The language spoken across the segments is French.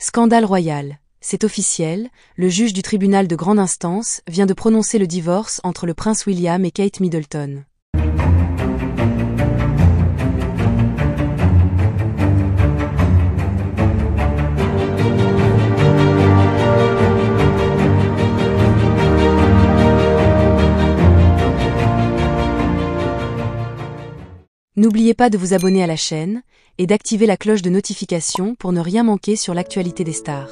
Scandale royal. C'est officiel, le juge du tribunal de grande instance vient de prononcer le divorce entre le prince William et Kate Middleton. N'oubliez pas de vous abonner à la chaîne et d'activer la cloche de notification pour ne rien manquer sur l'actualité des stars.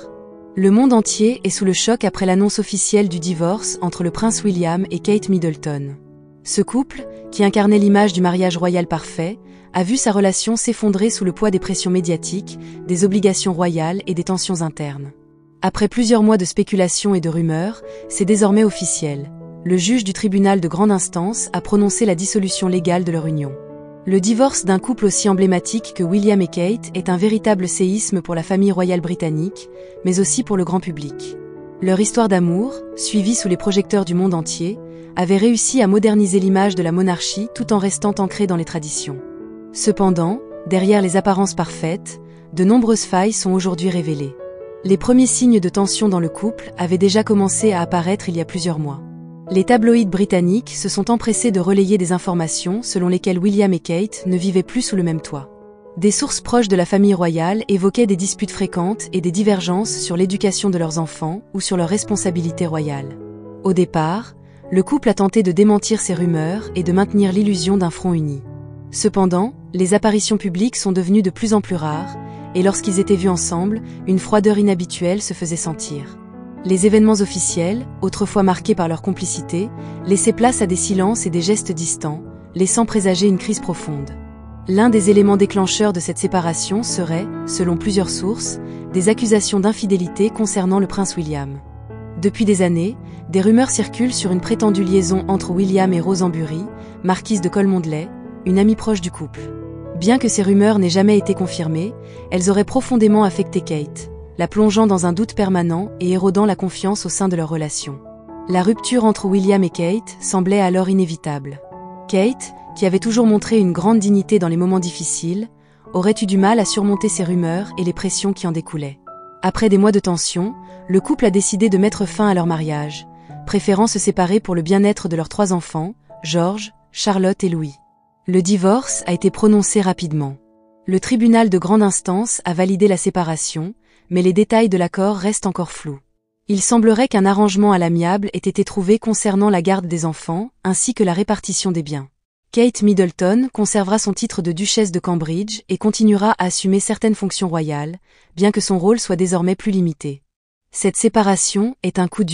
Le monde entier est sous le choc après l'annonce officielle du divorce entre le prince William et Kate Middleton. Ce couple, qui incarnait l'image du mariage royal parfait, a vu sa relation s'effondrer sous le poids des pressions médiatiques, des obligations royales et des tensions internes. Après plusieurs mois de spéculations et de rumeurs, c'est désormais officiel. Le juge du tribunal de grande instance a prononcé la dissolution légale de leur union. Le divorce d'un couple aussi emblématique que William et Kate est un véritable séisme pour la famille royale britannique, mais aussi pour le grand public. Leur histoire d'amour, suivie sous les projecteurs du monde entier, avait réussi à moderniser l'image de la monarchie tout en restant ancrée dans les traditions. Cependant, derrière les apparences parfaites, de nombreuses failles sont aujourd'hui révélées. Les premiers signes de tension dans le couple avaient déjà commencé à apparaître il y a plusieurs mois. Les tabloïds britanniques se sont empressés de relayer des informations selon lesquelles William et Kate ne vivaient plus sous le même toit. Des sources proches de la famille royale évoquaient des disputes fréquentes et des divergences sur l'éducation de leurs enfants ou sur leurs responsabilités royales. Au départ, le couple a tenté de démentir ces rumeurs et de maintenir l'illusion d'un front uni. Cependant, les apparitions publiques sont devenues de plus en plus rares, et lorsqu'ils étaient vus ensemble, une froideur inhabituelle se faisait sentir. Les événements officiels, autrefois marqués par leur complicité, laissaient place à des silences et des gestes distants, laissant présager une crise profonde. L'un des éléments déclencheurs de cette séparation serait, selon plusieurs sources, des accusations d'infidélité concernant le prince William. Depuis des années, des rumeurs circulent sur une prétendue liaison entre William et Rose Ambury, marquise de Cholmondeley, une amie proche du couple. Bien que ces rumeurs n'aient jamais été confirmées, elles auraient profondément affecté Kate, la plongeant dans un doute permanent et érodant la confiance au sein de leur relation. La rupture entre William et Kate semblait alors inévitable. Kate, qui avait toujours montré une grande dignité dans les moments difficiles, aurait eu du mal à surmonter ces rumeurs et les pressions qui en découlaient. Après des mois de tension, le couple a décidé de mettre fin à leur mariage, préférant se séparer pour le bien-être de leurs 3 enfants, George, Charlotte et Louis. Le divorce a été prononcé rapidement. Le tribunal de grande instance a validé la séparation, mais les détails de l'accord restent encore flous. Il semblerait qu'un arrangement à l'amiable ait été trouvé concernant la garde des enfants, ainsi que la répartition des biens. Kate Middleton conservera son titre de duchesse de Cambridge et continuera à assumer certaines fonctions royales, bien que son rôle soit désormais plus limité. Cette séparation est un coup dur